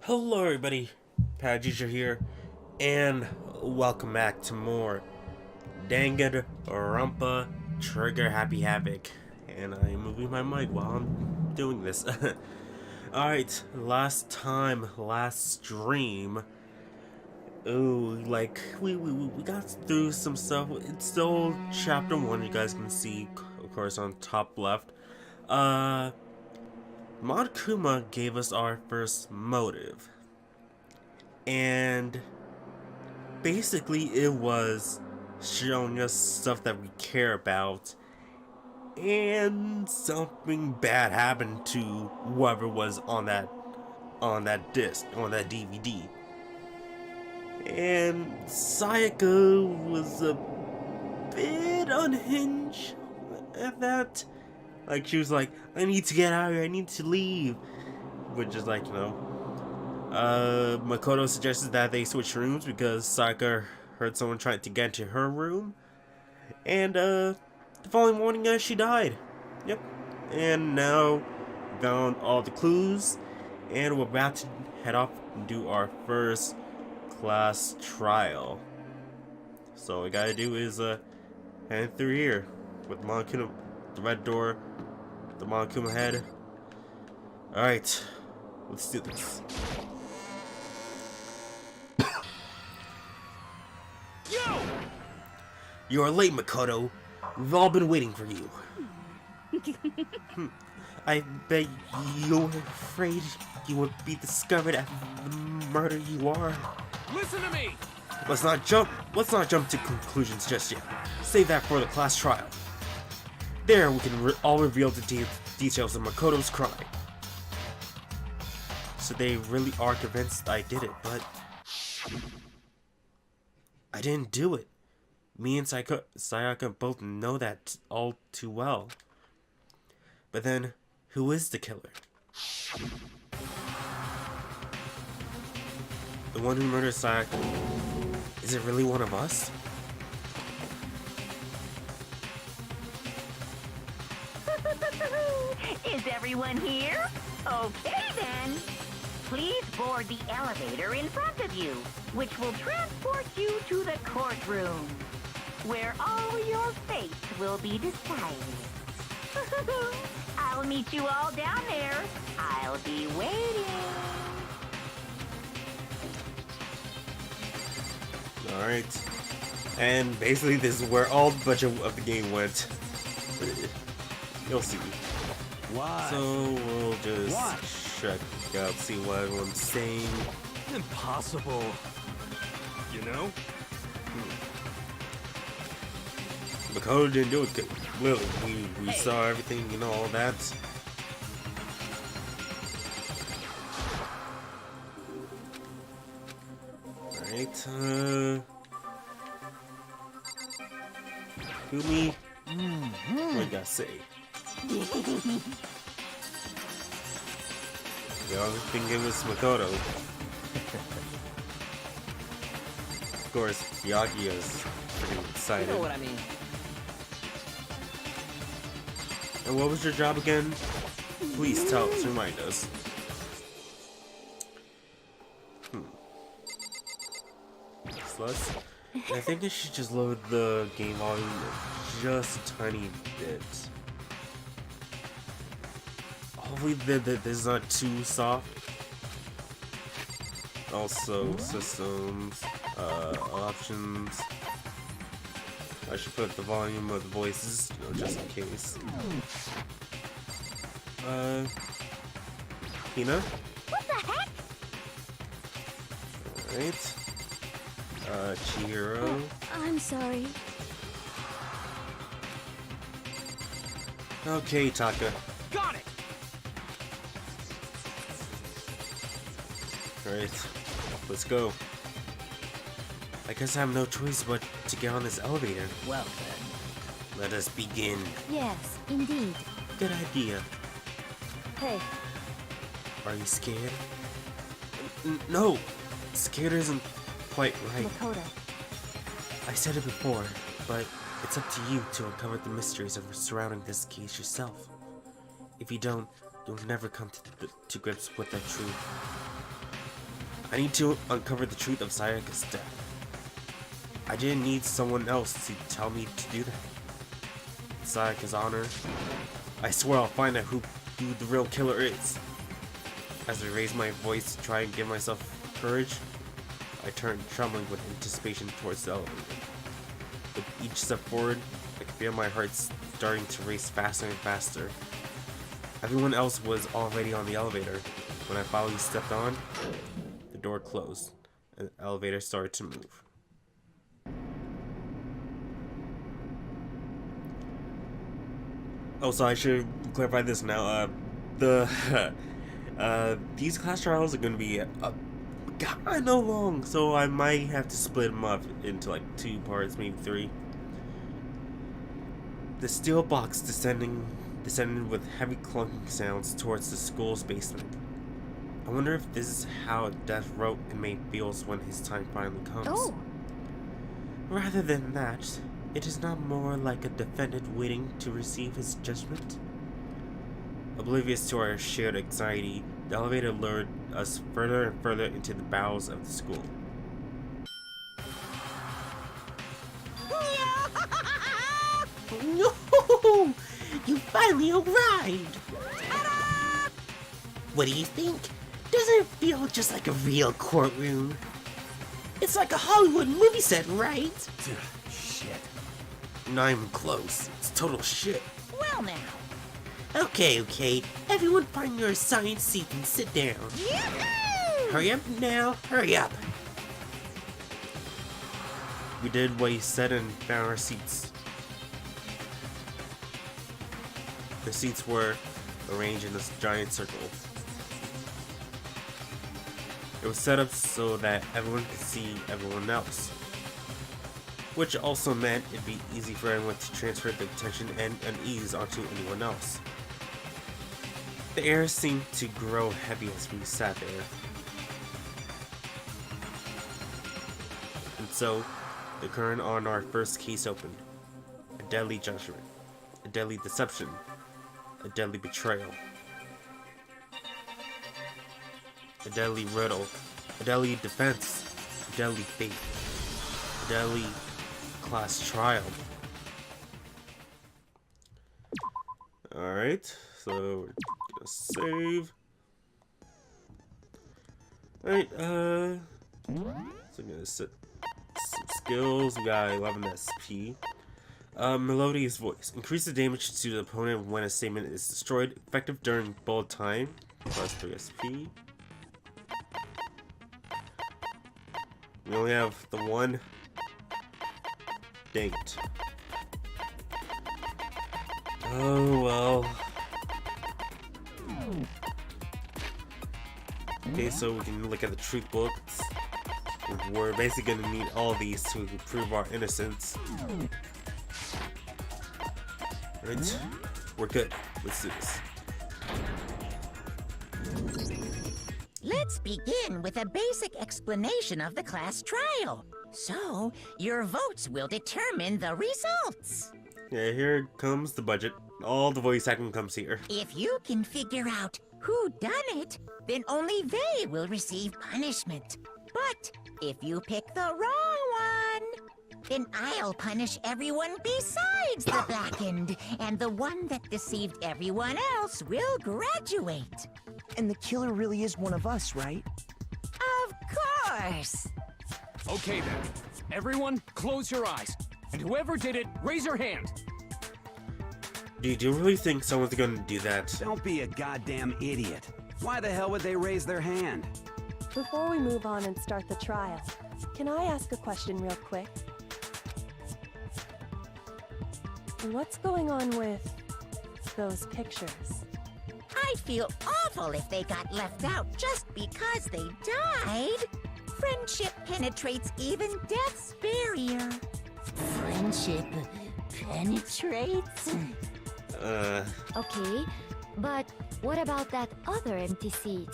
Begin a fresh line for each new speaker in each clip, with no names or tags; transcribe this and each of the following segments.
Hello everybody, Padageisha here, and welcome back to more Danganronpa Trigger Happy Havoc. And I'm moving my mic while I'm doing this. Alright, last stream, we got through some stuff. It's still chapter 1, you guys can see, of course, on top left. Monokuma gave us our first motive, and basically it was showing us stuff that we care about, and something bad happened to whoever was on that disc, on that DVD. And Sayaka was a bit unhinged at that. Like, she was like, I need to get out of here, I need to leave. Which is like, Makoto suggested that they switch rooms because Sayaka heard someone trying to get into her room. And, the following morning, she died. Yep. And now, we found all the clues, and we're about to head off and do our first class trial. So, all we gotta do is, head through here with Monokuma, the red door, the Monokuma head. Alright, let's do this.
Yo!
You are late, Makoto. We've all been waiting for you. I bet you were afraid you would be discovered after the murder you are.
Listen to me!
Let's not jump to conclusions just yet. Save that for the class trial. There, we can all reveal the details of Makoto's crime. So they really are convinced I did it, but I didn't do it. Me and Sayaka both know that all too well. But then, who is the killer? The one who murdered Sayaka? Is it really one of us?
Is everyone here? Okay then. Please board the elevator in front of you, which will transport you to the courtroom, where all your fates will be decided. I'll meet you all down there. I'll be waiting.
Alright. And basically this is where all the budget of the game went. You'll see.
Why?
So we'll just check out, see what everyone's saying.
Impossible. You know?
Makoto didn't do it good. Lily, we saw everything, all that. Alright, Kumi, what do you gotta say? The only thing it was Makoto. Of course, Yagi is pretty excited.
You know what I mean.
And what was your job again? Please tell us, remind us. So I think I should just load the game volume just a tiny bit. Hopefully this is not too soft. Also, systems, options. I should put the volume of the voices, just in case. Hina?
What the heck?
Alright. Chihiro.
I'm sorry.
Okay, Taka.
Got it!
Alright, let's go. I guess I have no choice but to get on this elevator.
Well then.
Let us begin.
Yes, indeed.
Good idea.
Hey,
Are you scared? No! Scared isn't quite right.
Makoto.
I said it before, but it's up to you to uncover the mysteries of surrounding this case yourself. If you don't, you'll never come to grips with the truth. I need to uncover the truth of Sayaka's death. I didn't need someone else to tell me to do that. In Sayaka's honor, I swear I'll find out who the real killer is. As I raise my voice to try and give myself courage, I turn trembling with anticipation towards the elevator. With each step forward, I can feel my heart starting to race faster and faster. Everyone else was already on the elevator. When I finally stepped on, the door closed, and the elevator started to move. Oh, so I should clarify this now. These class trials are going to be kind of long, so I might have to split them up into like 2 parts, maybe 3. The steel box descended with heavy clunking sounds towards the school's basement. I wonder if this is how Death Row inmate feels when his time finally comes.
Oh!
Rather than that, it is not more like a defendant waiting to receive his judgment. Oblivious to our shared anxiety, the elevator lured us further and further into the bowels of the school.
No! You finally arrived! Ta-da! What do you think? Doesn't it feel just like a real courtroom? It's like a Hollywood movie set, right?
Shit.
Not even close. It's total shit.
Well now.
Okay. Everyone find your assigned seat and sit down.
Yahoo!
Hurry up now, hurry up.
We did what he said and found our seats. The seats were arranged in this giant circle. It was set up so that everyone could see everyone else, which also meant it'd be easy for everyone to transfer the attention and unease onto anyone else. The air seemed to grow heavy as we sat there. And so, the curtain on our first case opened. A deadly judgment. A deadly deception. A deadly betrayal. A deadly riddle. A deadly defense. A deadly fate. A deadly class trial. Alright, so we're gonna save. Alright, so I'm gonna set some skills. We got 11 SP. Melodious voice. Increase the damage to the opponent when a statement is destroyed. Effective during bullet time. Plus 3 SP. We only have the one. Dang it. Oh well. Okay, so we can look at the truth books. We're basically gonna need all these to prove our innocence. Right? We're good. Let's do this.
Let's begin with a basic explanation of the class trial. So, your votes will determine the results.
Yeah, here comes the budget. All the voice acting comes here.
If you can figure out who done it, then only they will receive punishment. But if you pick the wrong one, then I'll punish everyone besides the blackened, and the one that deceived everyone else will graduate.
And the killer really is one of us, right?
Of course.
Okay then. Everyone, close your eyes. And whoever did it, raise your hand.
Do you really think someone's gonna do that?
Don't be a goddamn idiot. Why the hell would they raise their hand?
Before we move on and start the trial, can I ask a question real quick? What's going on with those pictures?
I'd feel awful if they got left out just because they died. Friendship penetrates even death's barrier. Friendship penetrates?
Okay, but what about that other empty seat?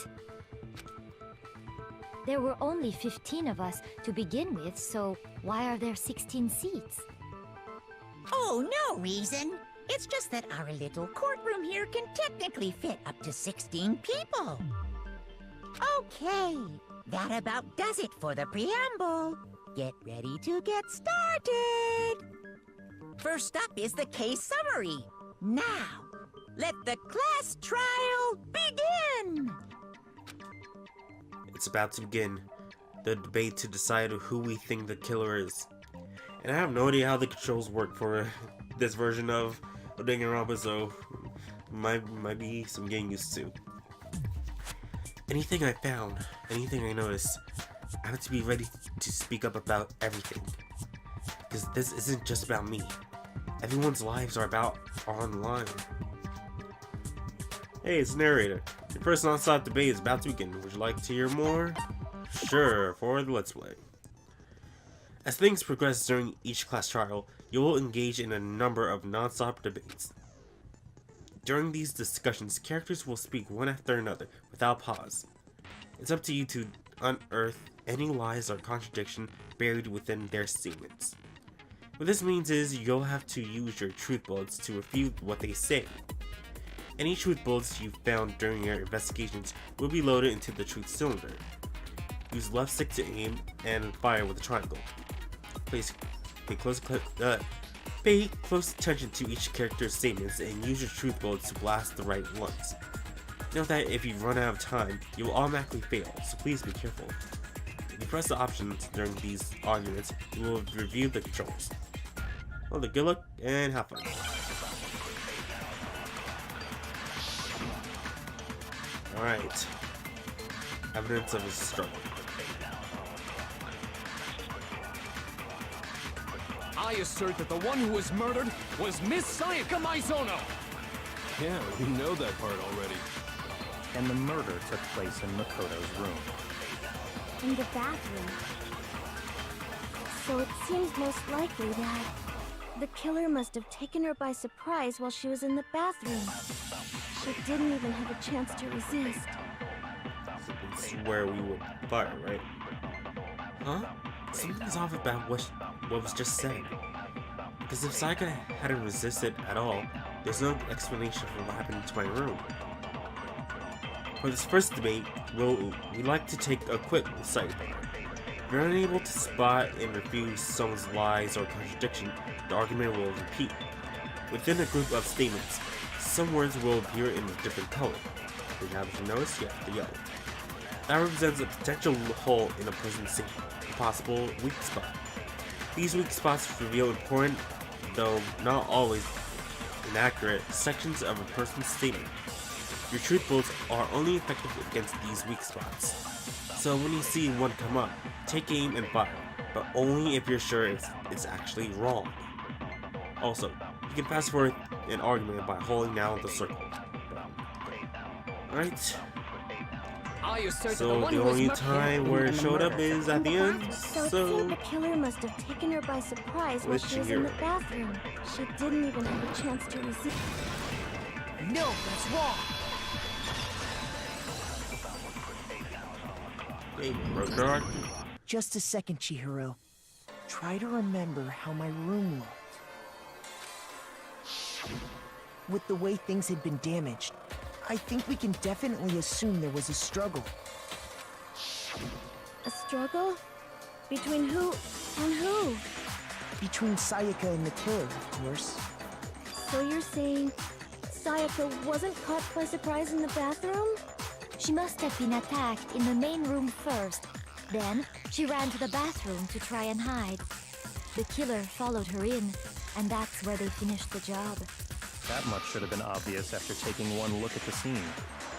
There were only 15 of us to begin with, so why are there 16 seats?
Oh, no reason. It's just that our little courtroom here can technically fit up to 16 people. Okay, that about does it for the preamble. Get ready to get started. First up is the case summary. Now, let the class trial begin!
It's about to begin. The debate to decide who we think the killer is. And I have no idea how the controls work for this version of Danganronpa, so might be some getting used to. Anything I found, anything I noticed, I have to be ready to speak up about everything. Because this isn't just about me. Everyone's lives are on the line. Hey, it's the narrator. Your first non-stop debate is about to begin. Would you like to hear more? Sure, for the Let's Play. As things progress during each class trial, you will engage in a number of non-stop debates. During these discussions, characters will speak one after another, without pause. It's up to you to unearth any lies or contradiction buried within their statements. What this means is you'll have to use your truth bullets to refute what they say. Any truth bullets you found during your investigations will be loaded into the truth cylinder. Use left stick to aim and fire with a triangle. Pay close attention to each character's statements and use your truth bullets to blast the right ones. Note that if you run out of time, you will automatically fail, so please be careful. If you press the options during these arguments, you will review the controls. Well, good luck and have fun. Alright. Evidence of a struggle.
I assert that the one who was murdered was Miss Sayaka Maizono!
Yeah, we know that part already.
And the murder took place in Makoto's room.
In the bathroom. So it seems most likely that the killer must have taken her by surprise while she was in the bathroom. She didn't even have a chance to resist.
It's where we would fire, right? Huh? Something's off about what was just said. Because if Sayaka hadn't resisted at all, there's no explanation for what happened to my room. For this first debate, we'd like to take a quick sidebar. If you're unable to spot and refute someone's lies or contradiction, the argument will repeat. Within a group of statements, some words will appear in a different color. For now, if you notice, yeah, the yellow. That represents a potential hole in a person's statement, a possible weak spot. These weak spots reveal important, though not always inaccurate, sections of a person's statement. Your truth bullets are only effective against these weak spots. So when you see one come up, take aim and fire, but only if you're sure it's actually wrong. Also, you can fast forward an argument by holding down the circle button. Alright. So the only time where it showed up is at the end,
so it seemed the killer must have taken her by surprise while she was in the bathroom. She didn't even have a chance to resist.
No, that's wrong!
Hey, Roadrunner.
Just a second, Chihiro. Try to remember how my room looked. With the way things had been damaged, I think we can definitely assume there was a struggle.
A struggle? Between who and who?
Between Sayaka and the killer, of course.
So you're saying Sayaka wasn't caught by surprise in the bathroom? She must have been attacked in the main room first. Then, she ran to the bathroom to try and hide. The killer followed her in, and that's where they finished the job.
That much should have been obvious after taking one look at the scene.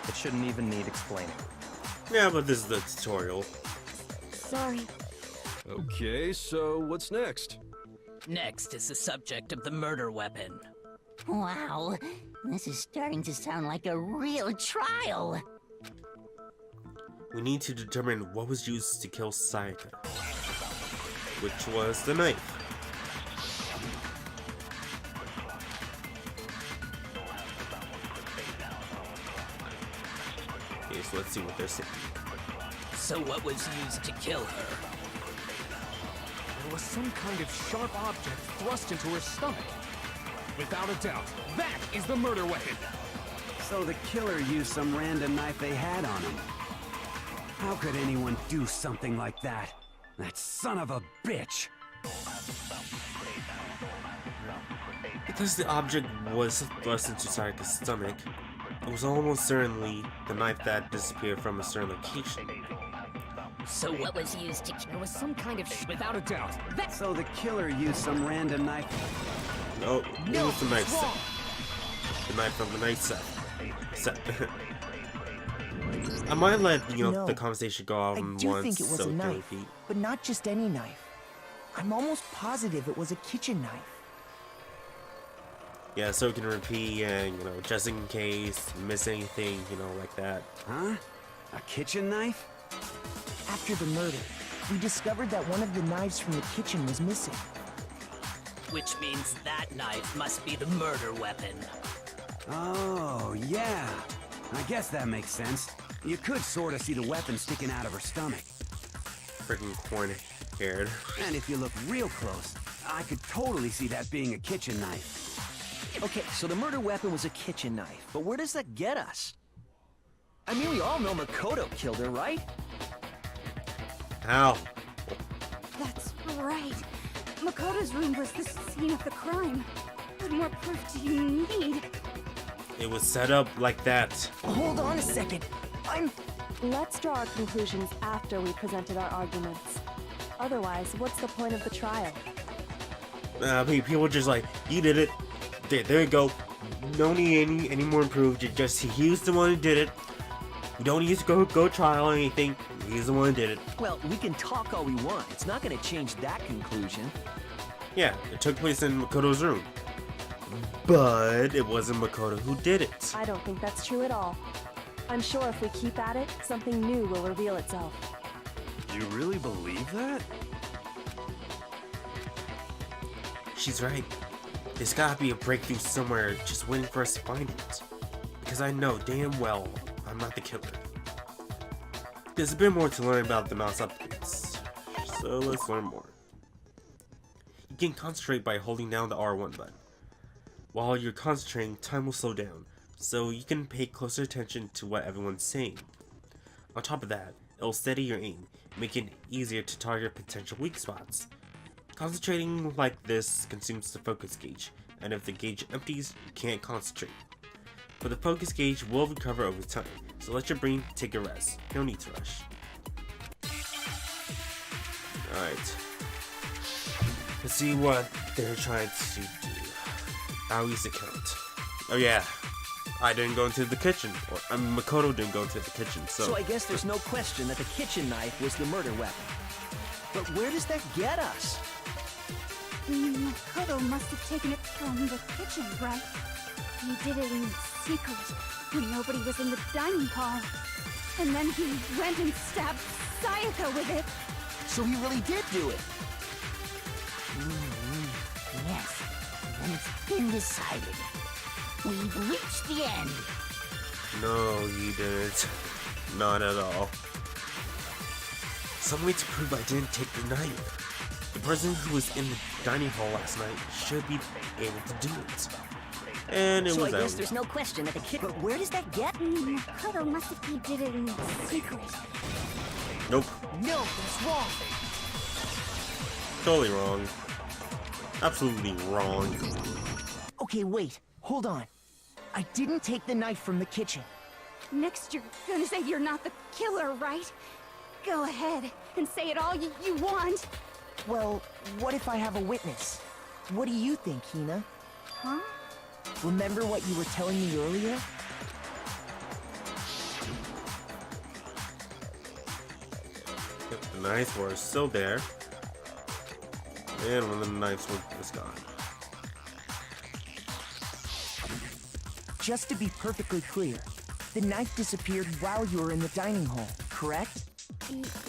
It shouldn't even need explaining.
Yeah, but this is the tutorial.
Sorry.
Okay, so what's next?
Next is the subject of the murder weapon.
Wow, this is starting to sound like a real trial.
We need to determine what was used to kill Sayaka, which was the knife. Okay, so let's see what they're saying.
So what was used to kill her?
There was some kind of sharp object thrust into her stomach. Without a doubt, that is the murder weapon.
So the killer used some random knife they had on him. How could anyone do something like that? That son of a bitch!
Because the object was thrust into Sayaka's stomach, it was almost certainly the knife that disappeared from a certain location.
So what was used to kill?
There was some kind of without a doubt. That
So the killer used some random knife.
No, it was the knife set. The knife from the knife set. I might let
No,
the conversation go on
I
once.
do think it was
so
a
it can
knife,
repeat.
but not just any knife. I'm almost positive it was a kitchen knife.
Yeah, so it can repeat, and just in case miss anything, like that.
Huh? A kitchen knife?
After the murder, we discovered that one of the knives from the kitchen was missing.
Which means that knife must be the murder weapon.
Oh, yeah. I guess that makes sense. You could sort of see the weapon sticking out of her stomach.
Freaking corn-haired.
And if you look real close, I could totally see that being a kitchen knife.
Okay, so the murder weapon was a kitchen knife, but where does that get us? I mean, we all know Makoto killed her, right?
How?
That's right. Makoto's room was the scene of the crime. What more proof do you need?
It was set up like that.
Hold on a second.
Let's draw our conclusions after we presented our arguments. Otherwise, what's the point of the trial?
People just like, you did it. There you go. No need any more proof. Just he's the one who did it. You don't need to go trial or anything. He's the one who did it.
Well, we can talk all we want. It's not going to change that conclusion.
Yeah, it took place in Makoto's room. But it wasn't Makoto who did it.
I don't think that's true at all. I'm sure if we keep at it, something new will reveal itself.
You really believe that?
She's right. There's gotta be a breakthrough somewhere just waiting for us to find it. Because I know damn well I'm not the killer. There's a bit more to learn about the mouse updates. So let's learn more. You can concentrate by holding down the R1 button. While you're concentrating, time will slow down, so you can pay closer attention to what everyone's saying. On top of that, it'll steady your aim, making it easier to target potential weak spots. Concentrating like this consumes the focus gauge, and if the gauge empties, you can't concentrate. But the focus gauge will recover over time, so let your brain take a rest. No need to rush. Alright. Let's see what they're trying to do. Aoi's account. Oh yeah, I didn't go into the kitchen. Makoto didn't go into the kitchen,
So I guess there's no question that the kitchen knife was the murder weapon. But where does that get us?
Makoto must have taken it from the kitchen, right? He did it in secret, when nobody was in the dining hall. And then he went and stabbed Sayaka with it.
So he really did do it.
Yes, and it's been decided. We've reached the end.
No, you didn't. Not at all. Some way to prove I didn't take the knife. The person who was in the dining hall last night should be able to do it. And it
so
was
I guess
out.
there's no question that the kid. But where does that get?
Makoto must have he did it in secret.
Nope.
No, that's wrong.
Totally wrong. Absolutely wrong.
Okay, wait. Hold on. I didn't take the knife from the kitchen.
Next you're gonna say you're not the killer, right? Go ahead and say it all you want.
Well, what if I have a witness? What do you think, Hina?
Huh?
Remember what you were telling me earlier?
Yep, the knives were still there. And one of the knives was gone.
Just to be perfectly clear, the knife disappeared while you were in the dining hall, correct?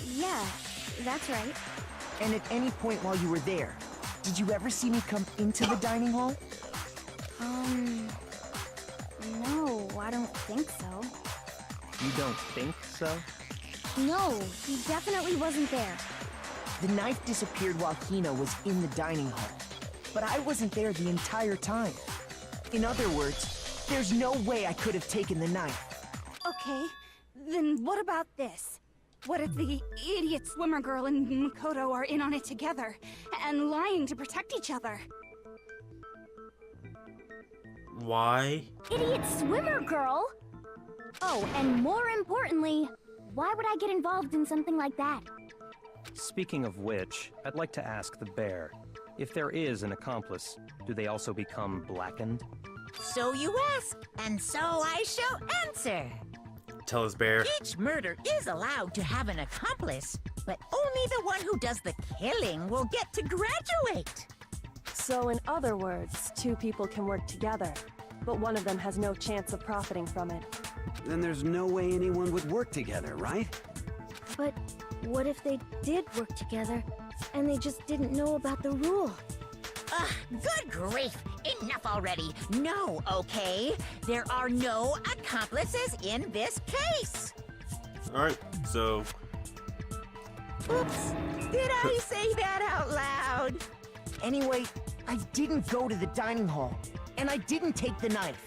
Yeah, that's right.
And at any point while you were there, did you ever see me come into the dining hall?
No, I don't think so.
You don't think so?
No, he definitely wasn't there.
The knife disappeared while Hina was in the dining hall, but I wasn't there the entire time. In other words, there's no way I could have taken the knife.
Okay, then what about this?
What if the idiot swimmer girl and Makoto are in on it together, and lying to protect each other?
Why?
Idiot swimmer girl? Oh, and more importantly, why would I get involved in something like that?
Speaking of which, I'd like to ask the bear, if there is an accomplice, do they also become blackened?
So you ask, and so I shall answer.
Tell us, Bear.
Each murder is allowed to have an accomplice, but only the one who does the killing will get to graduate.
So in other words, two people can work together, but one of them has no chance of profiting from it.
Then there's no way anyone would work together, right?
But what if they did work together, and they just didn't know about the rule?
Ugh, good grief! Enough already! No, okay? There are no accomplices in this case!
Alright, so...
Oops! Did I say that out loud?
Anyway, I didn't go to the dining hall, and I didn't take the knife.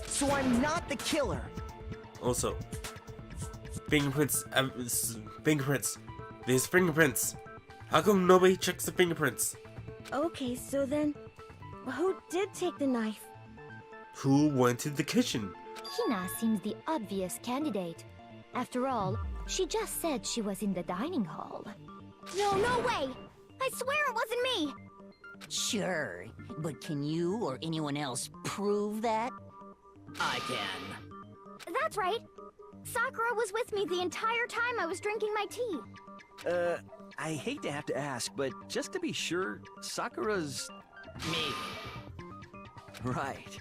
So I'm not the killer.
Also, fingerprints, fingerprints. There's fingerprints. How come nobody checks the fingerprints?
Okay, so then, who did take the knife?
Who went to the kitchen?
Hina seems the obvious candidate. After all, she just said she was in the dining hall. No way! I swear it wasn't me!
Sure, but can you or anyone else prove that?
I can.
That's right. Sakura was with me the entire time I was drinking my tea.
I hate to have to ask, but just to be sure, Sakura's...
Me.
Right.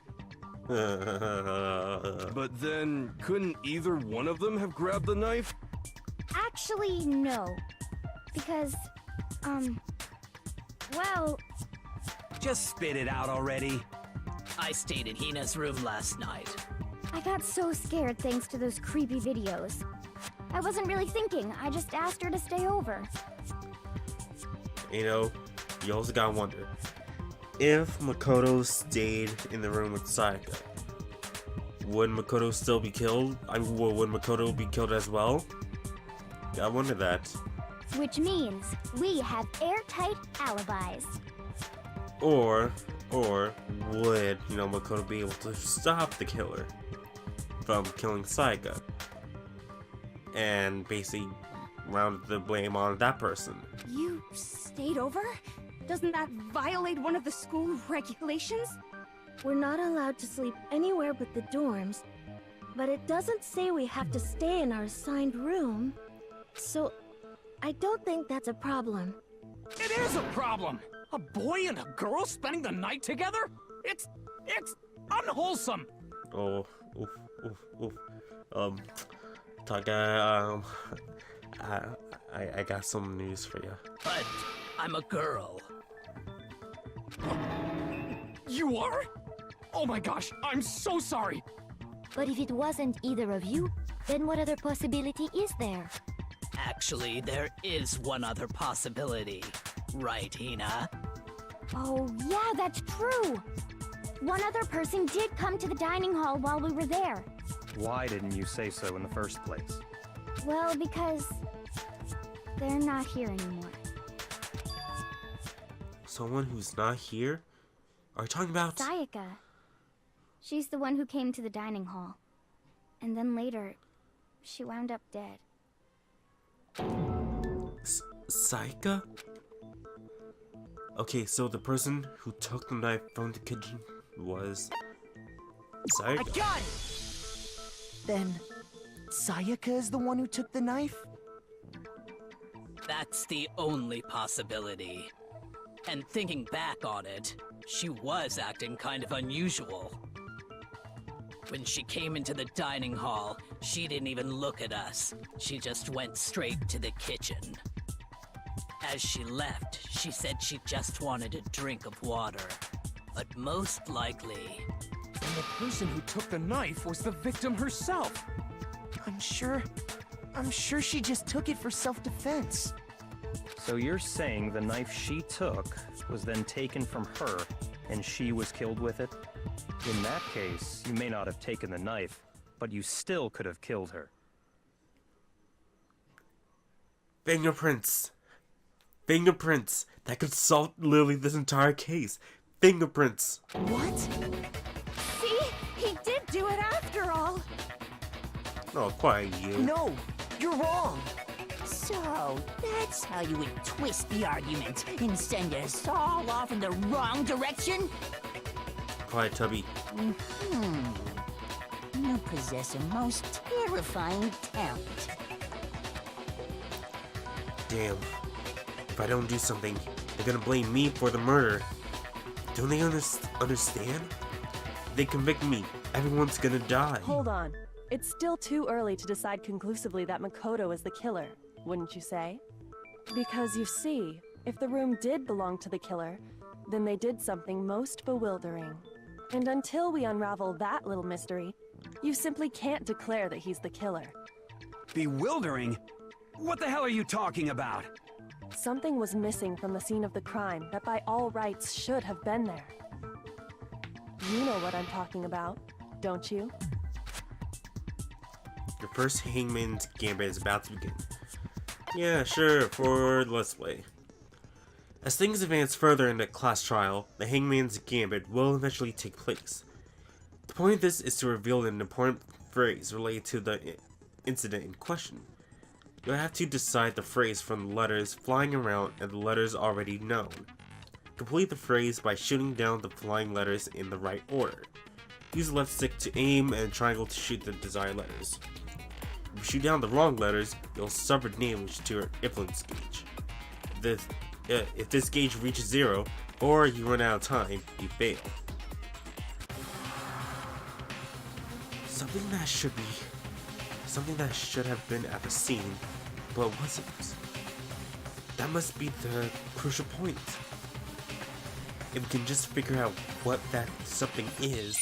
But then, couldn't either one of them have grabbed the knife?
Actually, no. Because, well...
Just spit it out already.
I stayed in Hina's room last night.
I got so scared thanks to those creepy videos. I wasn't really thinking, I just asked her to stay over.
You know, you also gotta wonder, if Makoto stayed in the room with Sayaka, would Makoto still be killed? Would Makoto be killed as well? I wonder that.
Which means we have airtight alibis.
Or would, Makoto be able to stop the killer from killing Sayaka? And basically round the blame on that person.
You stayed over? Doesn't that violate one of the school regulations?
We're not allowed to sleep anywhere but the dorms, but it doesn't say we have to stay in our assigned room. So, I don't think that's a problem.
It is a problem! A boy and a girl spending the night together? It's unwholesome!
Oh, Taka, I got some news for you.
But I'm a girl.
You are? Oh my gosh, I'm so sorry!
But if it wasn't either of you, then what other possibility is there?
Actually, there is one other possibility. Right, Hina?
Oh, yeah, that's true! One other person did come to the dining hall while we were there.
Why didn't you say so in the first place?
Well, because... they're not here anymore.
Someone who's not here? Are you talking about...
Sayaka. She's the one who came to the dining hall. And then later, she wound up dead.
Sayaka? Okay, so the person who took the knife from the kitchen was... Sayaka.
I got it! Then, Sayaka is the one who took the knife?
That's the only possibility. And thinking back on it, she was acting kind of unusual. When she came into the dining hall, she didn't even look at us. She just went straight to the kitchen. As she left, she said she just wanted a drink of water. But most likely...
And the person who took the knife was the victim herself!
I'm sure she just took it for self-defense.
So you're saying the knife she took was then taken from her, and she was killed with it? In that case, you may not have taken the knife, but you still could have killed her.
Fingerprints. Fingerprints. That could solve literally this entire case. Fingerprints.
What?
See? He did do it after all.
Oh, quiet you.
No, you're wrong.
So, that's how you would twist the argument and send us all off in the wrong direction?
Quiet, Tubby.
You possess a most terrifying talent.
Damn. If I don't do something, they're gonna blame me for the murder. Don't they understand? If they convict me, everyone's gonna die.
Hold on. It's still too early to decide conclusively that Makoto is the killer, wouldn't you say? Because you see, if the room did belong to the killer, then they did something most bewildering. And until we unravel that little mystery, you simply can't declare that he's the killer.
Bewildering? What the hell are you talking about?
Something was missing from the scene of the crime that by all rights should have been there. You know what I'm talking about, don't you?
Your first Hangman's Gambit is about to begin. Yeah, sure, for Let's Play. As things advance further in the class trial, the Hangman's Gambit will eventually take place. The point of this is to reveal an important phrase related to the incident in question. You'll have to decide the phrase from the letters flying around and the letters already known. Complete the phrase by shooting down the flying letters in the right order. Use the left stick to aim and triangle to shoot the desired letters. If you shoot down the wrong letters, you'll suffer damage to your influence gauge. If this gauge reaches 0, or you run out of time, you fail. Something that should have been at the scene, but wasn't. That must be the crucial point. If we can just figure out what that something is.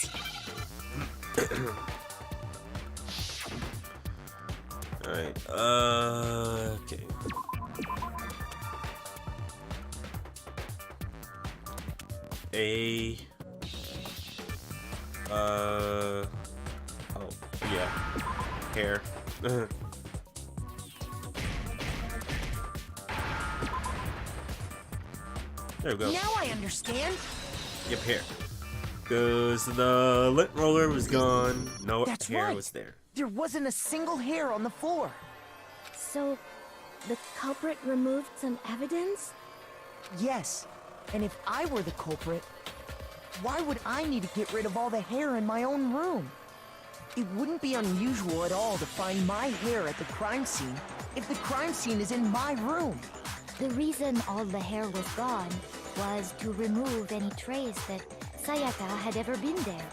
Alright, okay. Oh, yeah. Hair. There we go.
Now I understand.
Yep, hair. Because the lint roller was gone. No
That's
hair
right.
was there.
There wasn't a single hair on the floor.
So, the culprit removed some evidence?
Yes. And if I were the culprit, why would I need to get rid of all the hair in my own room? It wouldn't be unusual at all to find my hair at the crime scene if the crime scene is in my room.
The reason all the hair was gone was to remove any trace that Sayaka had ever been there.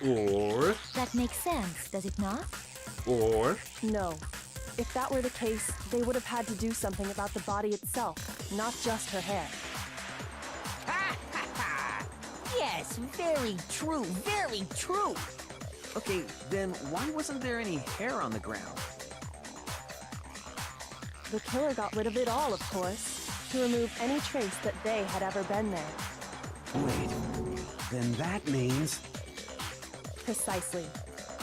Or...
That makes sense, does it not?
Or...
No. If that were the case, they would have had to do something about the body itself, not just her hair.
Ha ha ha! Yes, very true, very true.
Okay, then why wasn't there any hair on the ground?
The killer got rid of it all, of course, to remove any trace that they had ever been there.
Wait, then that means...
Precisely.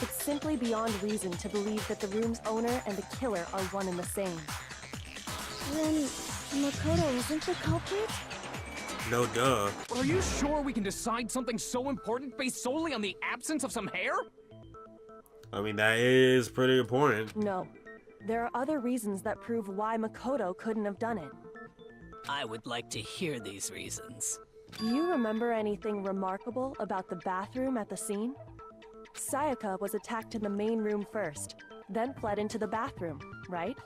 It's simply beyond reason to believe that the room's owner and the killer are one and the same.
Then, Makoto isn't the culprit?
No duh.
Are you sure we can decide something so important based solely on the absence of some hair?
I mean, that is pretty important.
No. There are other reasons that prove why Makoto couldn't have done it.
I would like to hear these reasons.
Do you remember anything remarkable about the bathroom at the scene? Sayaka was attacked in the main room first, then fled into the bathroom, right?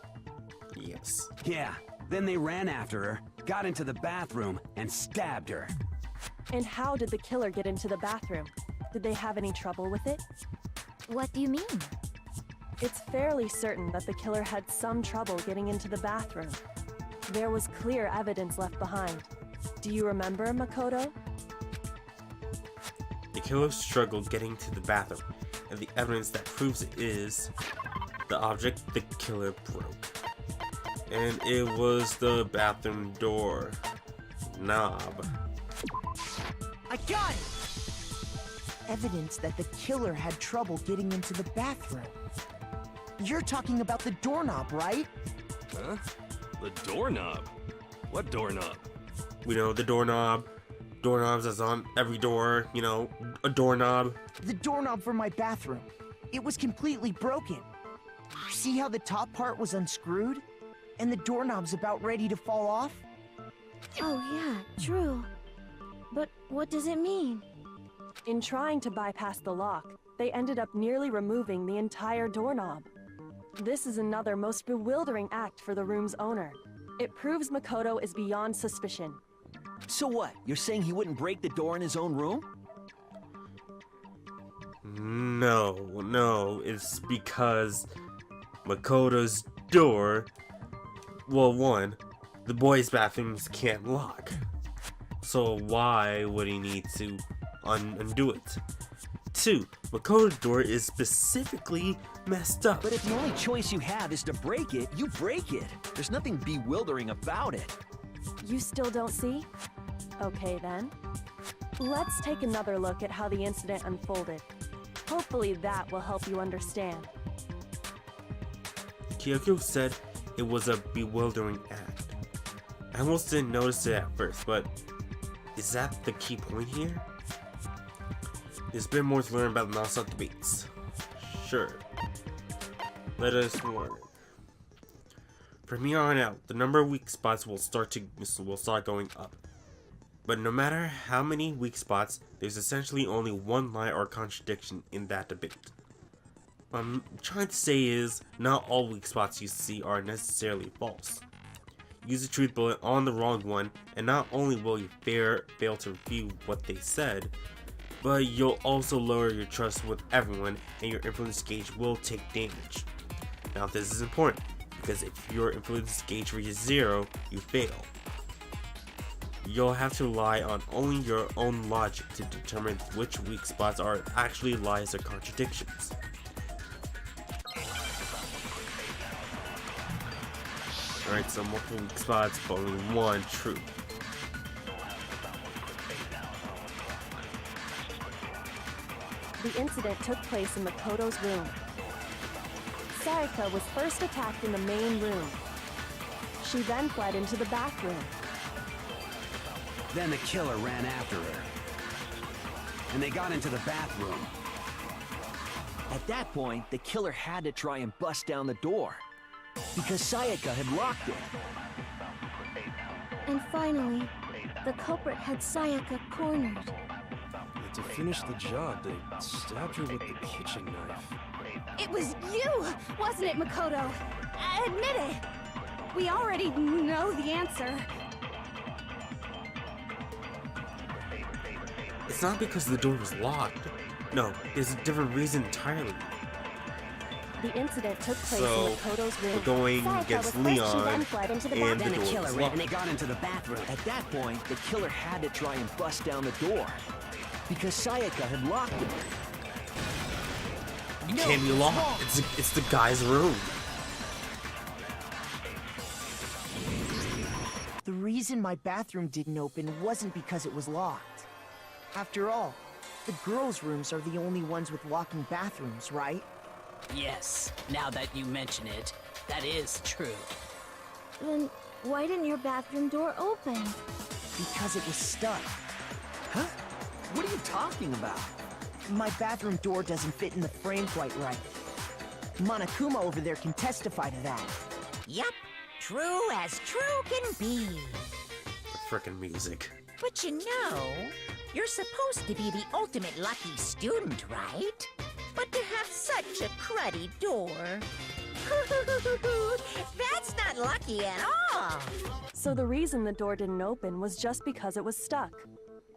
Yes.
Yeah, then they ran after her, got into the bathroom, and stabbed her.
And how did the killer get into the bathroom? Did they have any trouble with it?
What do you mean?
It's fairly certain that the killer had some trouble getting into the bathroom. There was clear evidence left behind. Do you remember, Makoto?
The killer struggled getting to the bathroom, and the evidence that proves it is the object the killer broke. And it was the bathroom door knob.
I got it! Evidence that the killer had trouble getting into the bathroom. You're talking about the doorknob, right?
Huh? The doorknob? What doorknob?
We know the doorknob. Doorknobs that's on every door, you know, a doorknob.
The doorknob for my bathroom. It was completely broken. See how the top part was unscrewed? And the doorknob's about ready to fall off?
Oh yeah, true. But what does it mean?
In trying to bypass the lock, they ended up nearly removing the entire doorknob. This is another most bewildering act for the room's owner. It proves Makoto is beyond suspicion.
So what? You're saying he wouldn't break the door in his own room?
No, it's because Makoto's door, well, one, the boys' bathrooms can't lock. So why would he need to undo it? Two, Makoto's door is specifically messed up.
But if the only choice you have is to break it, you break it. There's nothing bewildering about it.
You still don't see? Okay then. Let's take another look at how the incident unfolded. Hopefully that will help you understand.
Kyoko said it was a bewildering act. I almost didn't notice it at first, but is that the key point here? There's been more to learn about the non-stop debates. Sure. Let us learn. From here on out, the number of weak spots will start going up. But no matter how many weak spots, there's essentially only one lie or contradiction in that debate. What I'm trying to say is, not all weak spots you see are necessarily false. Use a truth bullet on the wrong one, and not only will you fail to refute what they said, but you'll also lower your trust with everyone, and your influence gauge will take damage. Now this is important, because if your influence gauge reaches 0, you fail. You'll have to rely on only your own logic to determine which weak spots are actually lies or contradictions. Alright, so multiple weak spots, but only one true.
The incident took place in Makoto's room. Sayaka was first attacked in the main room. She then fled into the bathroom.
Then the killer ran after her. And they got into the bathroom.
At that point, the killer had to try and bust down the door. Because Sayaka had locked it.
And finally, the culprit had Sayaka cornered.
And to finish the job, they stabbed her with the kitchen knife.
It was you, wasn't it, Makoto? Admit it. We already know the answer.
It's not because the door was locked. No, there's a different reason entirely.
The incident took place
So,
in Makoto's room.
we're going against Leon, and the
Then the
door
killer
was
ran
locked.
and they got into the bathroom. At that point, the killer had to try and bust down the door. Because Sayaka had locked it.
It can't be locked. It's the guy's room.
The reason my bathroom didn't open wasn't because it was locked. After all, the girls' rooms are the only ones with locking bathrooms, right?
Yes, now that you mention it, that is true.
Then why didn't your bathroom door open?
Because it was stuck.
Huh? What are you talking about?
My bathroom door doesn't fit in the frame quite right. Monokuma over there can testify to that.
Yup, true as true can be.
The frickin' music.
But you know, you're supposed to be the ultimate lucky student, right? But to have such a cruddy door... That's not lucky at all!
So the reason the door didn't open was just because it was stuck.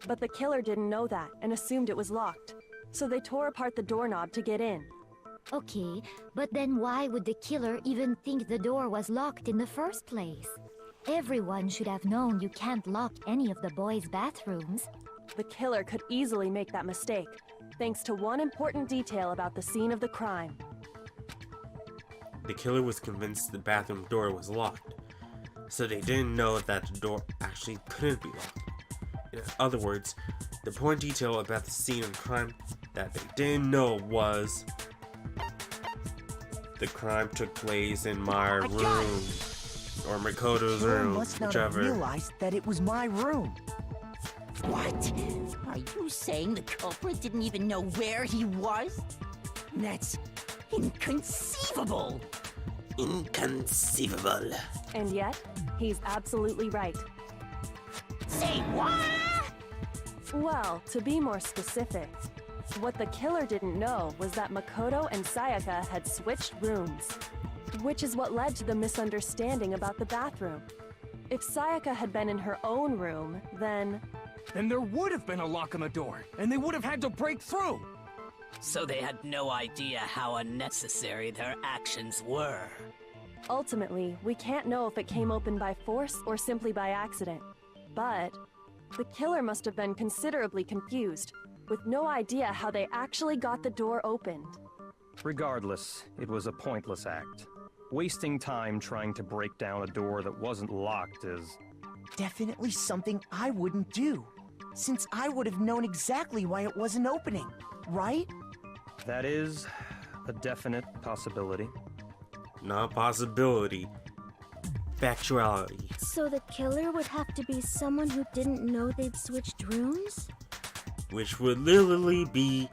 But the killer didn't know that and assumed it was locked. So they tore apart the doorknob to get in.
Okay, but then why would the killer even think the door was locked in the first place? Everyone should have known you can't lock any of the boys' bathrooms.
The killer could easily make that mistake, thanks to one important detail about the scene of the crime.
The killer was convinced the bathroom door was locked, so they didn't know that the door actually couldn't be locked. In other words, the important detail about the scene of the crime that they didn't know was the crime took place in my room. Or Makoto's
Killer
room,
must not have
whichever.
realized that it was my room.
What? Are you saying the culprit didn't even know where he was? That's inconceivable.
Inconceivable.
And yet, he's absolutely right.
Say what?
Well, to be more specific, what the killer didn't know was that Makoto and Sayaka had switched rooms, which is what led to the misunderstanding about the bathroom. If Sayaka had been in her own room, then
there would have been a lock on the door, and they would have had to break through.
So they had no idea how unnecessary their actions were.
ultimately, we can't know if it came open by force or simply by accident. But the killer must have been considerably confused, with no idea how they actually got the door opened.
Regardless, it was a pointless act. Wasting time trying to break down a door that wasn't locked is...
definitely something I wouldn't do, since I would have known exactly why it wasn't opening, right?
That is a definite possibility.
Not possibility. Factuality.
So the killer would have to be someone who didn't know they'd switched rooms?
Which would literally be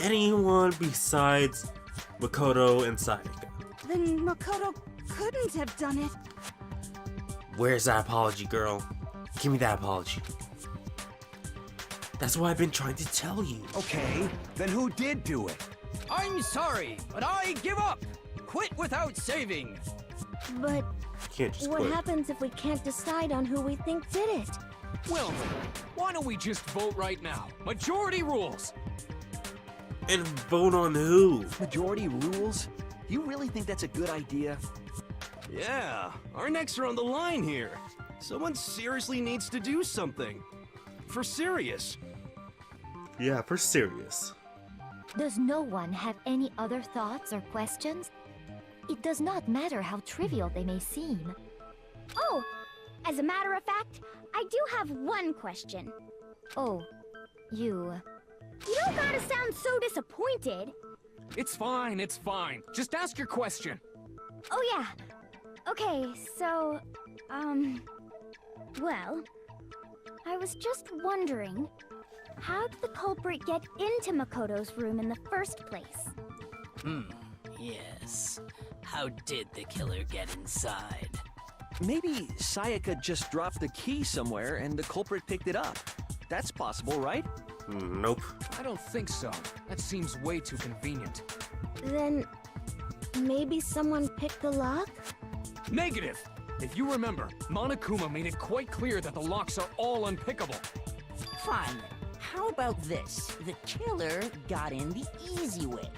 anyone besides Makoto and Sayaka.
Then Makoto couldn't have done it.
Where's that apology, girl? Give me that apology. That's what I've been trying to tell you.
Okay, then who did do it?
I'm sorry, but I give up. Quit without saving.
But
Can't just
what
quit.
happens if we can't decide on who we think did it?
Well, why don't we just vote right now? Majority rules.
And vote on who?
Majority rules? You really think that's a good idea?
Yeah, our necks are on the line here. Someone seriously needs to do something. For serious.
Yeah, for serious.
Does no one have any other thoughts or questions? It does not matter how trivial they may seem.
Oh, as a matter of fact, I do have one question.
Oh, you...
You don't gotta sound so disappointed.
It's fine, it's fine. Just ask your question.
Oh yeah. Okay, so, well, I was just wondering, how did the culprit get into Makoto's room in the first place?
Yes. How did the killer get inside?
Maybe Sayaka just dropped the key somewhere and the culprit picked it up. That's possible, right?
Nope.
I don't think so. That seems way too convenient.
Then... maybe someone picked the lock?
Negative! If you remember, Monokuma made it quite clear that the locks are all unpickable.
Fine. How about this? The killer got in the easy way.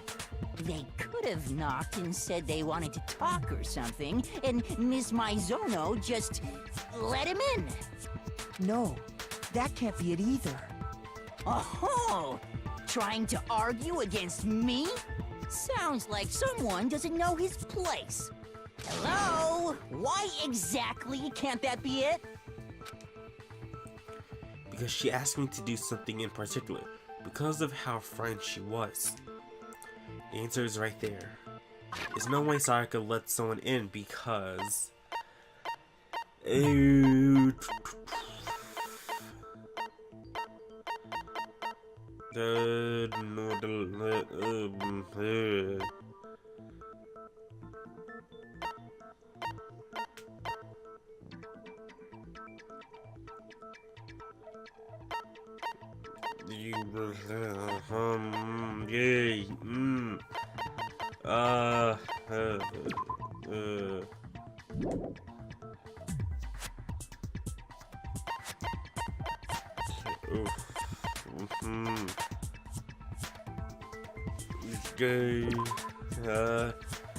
They could have knocked and said they wanted to talk or something, and Miss Maizono just let him in.
No, that can't be it either.
Oh, trying to argue against me? Sounds like someone doesn't know his place. Hello? Why exactly can't that be it?
Because she asked me to do something in particular. Because of how friend she was. The answer is right there. There's no way Sayaka let someone in because...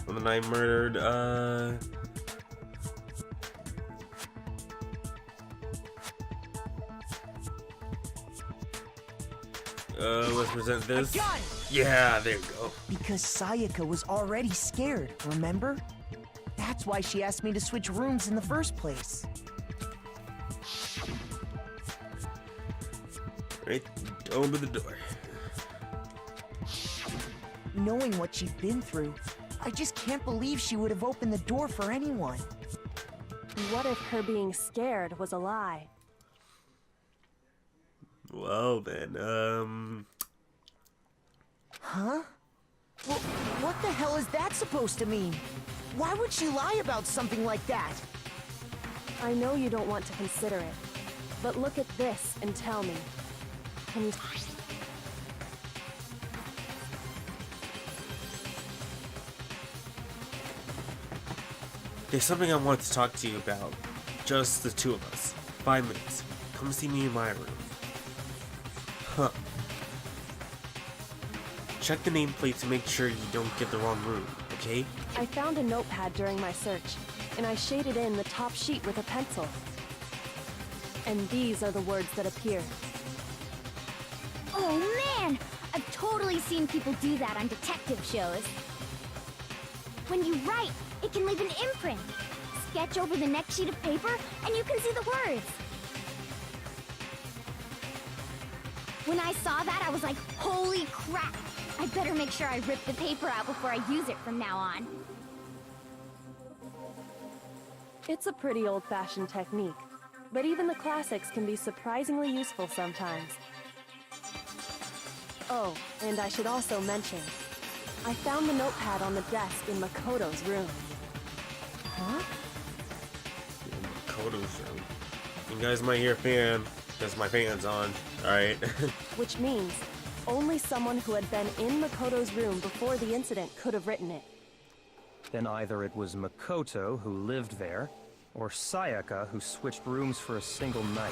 on the night murdered, let's present this. Yeah, there you go.
Because Sayaka was already scared, remember? That's why she asked me to switch rooms in the first place.
Right, open the door.
Knowing what she'd been through, I just can't believe she would have opened the door for anyone.
What if her being scared was a lie?
Well then,
Huh? Well, what the hell is that supposed to mean? Why would she lie about something like that?
I know you don't want to consider it, but look at this and tell me. Can you...
there's something I want to talk to you about. Just the two of us. 5 minutes. Come see me in my room. Huh. Check the nameplate to make sure you don't get the wrong room, okay?
I found a notepad during my search, and I shaded in the top sheet with a pencil. And these are the words that appear.
Oh man! I've totally seen people do that on detective shows. When you write, it can leave an imprint. Sketch over the next sheet of paper, and you can see the words. When I saw that, I was like, holy crap! I better make sure I rip the paper out before I use it from now on.
It's a pretty old-fashioned technique, but even the classics can be surprisingly useful sometimes. Oh, and I should also mention, I found the notepad on the desk in Makoto's room.
Huh?
Makoto's room. You guys might hear a fan, because my fan's on, alright?
Which means, only someone who had been in Makoto's room before the incident could have written it.
Then either it was Makoto who lived there, or Sayaka who switched rooms for a single night.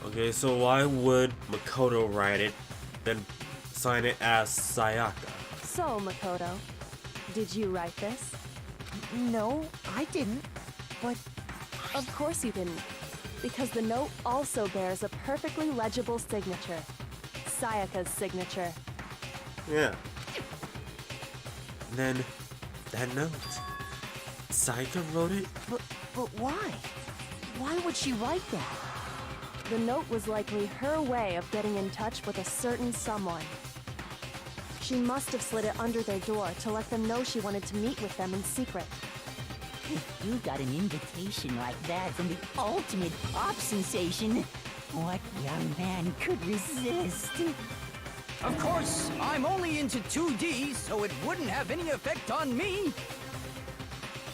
Okay, so why would Makoto write it, then sign it as Sayaka?
So, Makoto, did you write this?
No, I didn't. But
Of course you didn't, because the note also bears a perfectly legible signature. Sayaka's signature.
Yeah. And then, that note. Sayaka wrote it?
but why? Why would she write that?
The note was likely her way of getting in touch with a certain someone. She must have slid it under their door to let them know she wanted to meet with them in secret.
If you got an invitation like that from the ultimate pop sensation, what young man could resist?
Of course, I'm only into 2D, so it wouldn't have any effect on me.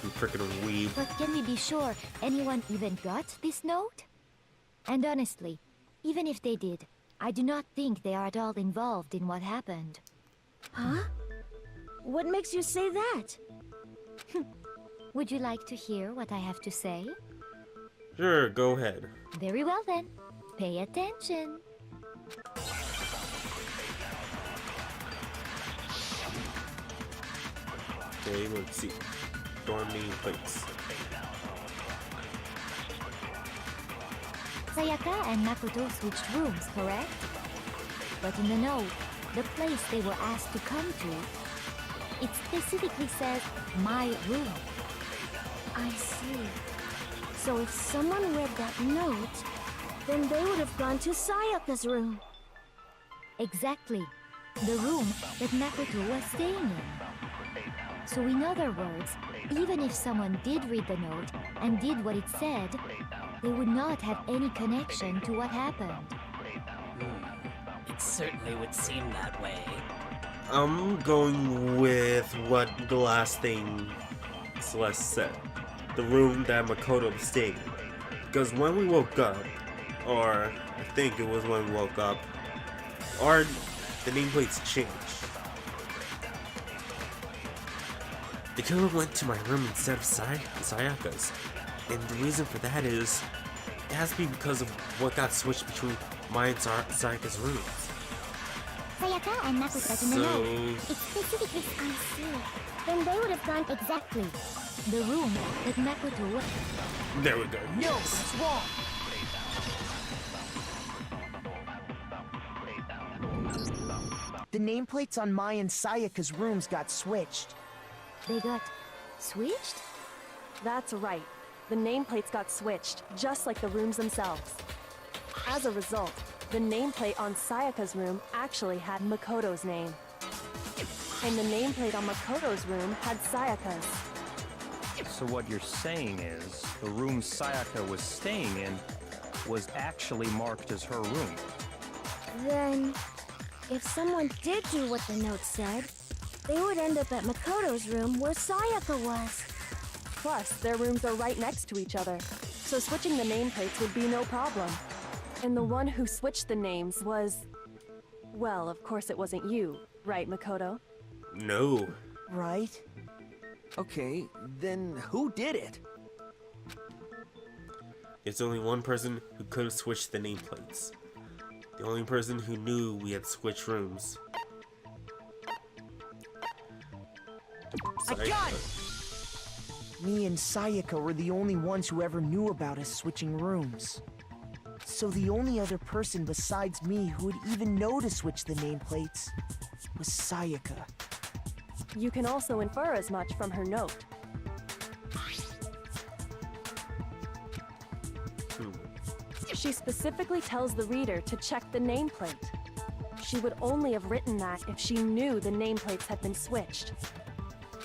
You freaking weeb.
But can we be sure anyone even got this note? And honestly, even if they did, I do not think they are at all involved in what happened.
Huh? What makes you say that?
Would you like to hear what I have to say?
Sure, go ahead.
Very well then. Pay attention.
Okay, let's see. Dorm nameplates.
Sayaka and Makoto switched rooms, correct? But in the note, the place they were asked to come to, it specifically says, my room.
I see. So if someone read that note, then they would have gone to Sayaka's room.
Exactly. The room that Makoto was staying in. So in other words, even if someone did read the note and did what it said, they would not have any connection to what happened.
It certainly would seem that way.
I'm going with what the last thing Celeste said. The room that Makoto was staying in. Because when we woke up, or I think it was when we woke up, the nameplates changed. The killer went to my room instead of Sayaka's. And the reason for that is, it has to be because of what got switched between my and Sayaka's rooms.
Sayaka and Makoto in the note. It's specifically... I see. Then they would have gone exactly.
The room that Makoto was...
There we go.
No, that's wrong. The nameplates on Mai and Sayaka's rooms got switched.
They got switched?
That's right. The nameplates got switched, just like the rooms themselves. As a result, the nameplate on Sayaka's room actually had Makoto's name. And the nameplate on Makoto's room had Sayaka's.
So what you're saying is, the room Sayaka was staying in was actually marked as her room.
Then, if someone did do what the note said, they would end up at Makoto's room where Sayaka was.
Plus, their rooms are right next to each other, so switching the nameplates would be no problem. And the one who switched the names was... Well, of course it wasn't you, right, Makoto?
No.
Right? Okay, then who did it?
It's only one person who could have switched the nameplates. The only person who knew we had switched rooms.
I got it! Me and Sayaka were the only ones who ever knew about us switching rooms. So the only other person besides me who would even know to switch the nameplates was Sayaka.
You can also infer as much from her note. She specifically tells the reader to check the nameplate. She would only have written that if she knew the nameplates had been switched.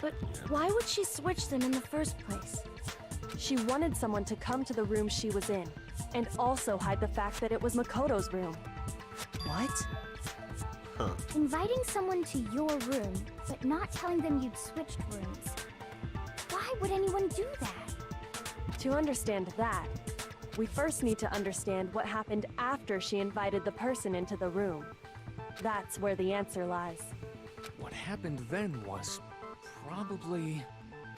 But why would she switch them in the first place?
She wanted someone to come to the room she was in, and also hide the fact that it was Makoto's room.
What?
Huh.
Inviting someone to your room, but not telling them you'd switched rooms. Why would anyone do that?
To understand that, we first need to understand what happened after she invited the person into the room. That's where the answer lies.
What happened then was probably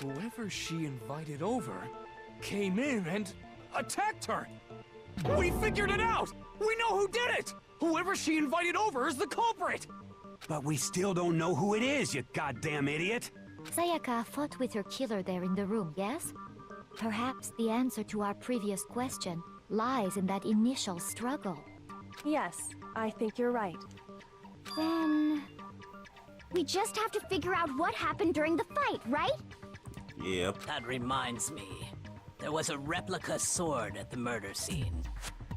whoever she invited over came in and attacked her. We figured it out! We know who did it! Whoever she invited over is the culprit!
But we still don't know who it is, you goddamn idiot!
Sayaka fought with her killer there in the room, yes? Perhaps the answer to our previous question lies in that initial struggle.
Yes, I think you're right.
Then... we just have to figure out what happened during the fight, right?
Yep.
That reminds me. There was a replica sword at the murder scene.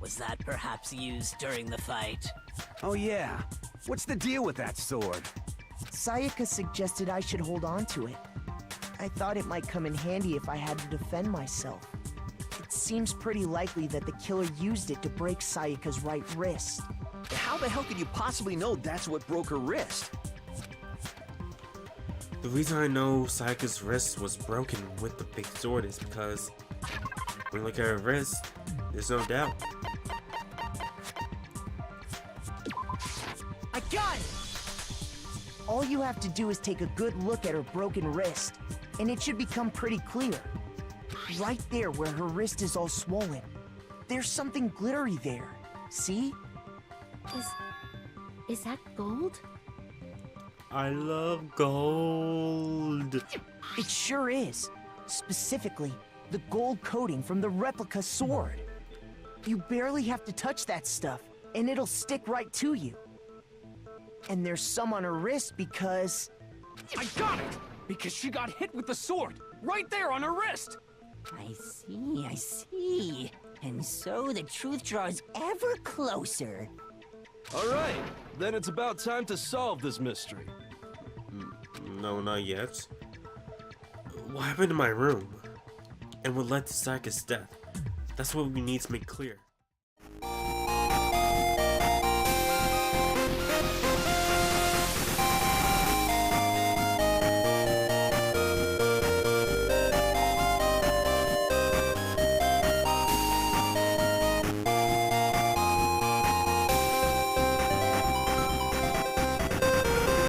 Was that perhaps used during the fight?
Oh yeah. What's the deal with that sword?
Sayaka suggested I should hold on to it. I thought it might come in handy if I had to defend myself. It seems pretty likely that the killer used it to break Sayaka's right wrist.
How the hell could you possibly know that's what broke her wrist?
The reason I know Sayaka's wrist was broken with the big sword is because when you look at her wrist, there's no doubt.
I got it! All you have to do is take a good look at her broken wrist, and it should become pretty clear. Right there where her wrist is all swollen, there's something glittery there. See?
Is that gold?
I love gold.
It sure is. Specifically, the gold coating from the replica sword. You barely have to touch that stuff, and it'll stick right to you. And there's some on her wrist because...
I got it! Because she got hit with the sword, right there on her wrist!
I see. And so the truth draws ever closer.
Alright, then it's about time to solve this mystery.
No, not yet. What happened in my room? And what led to Sayaka's death? That's what we need to make clear.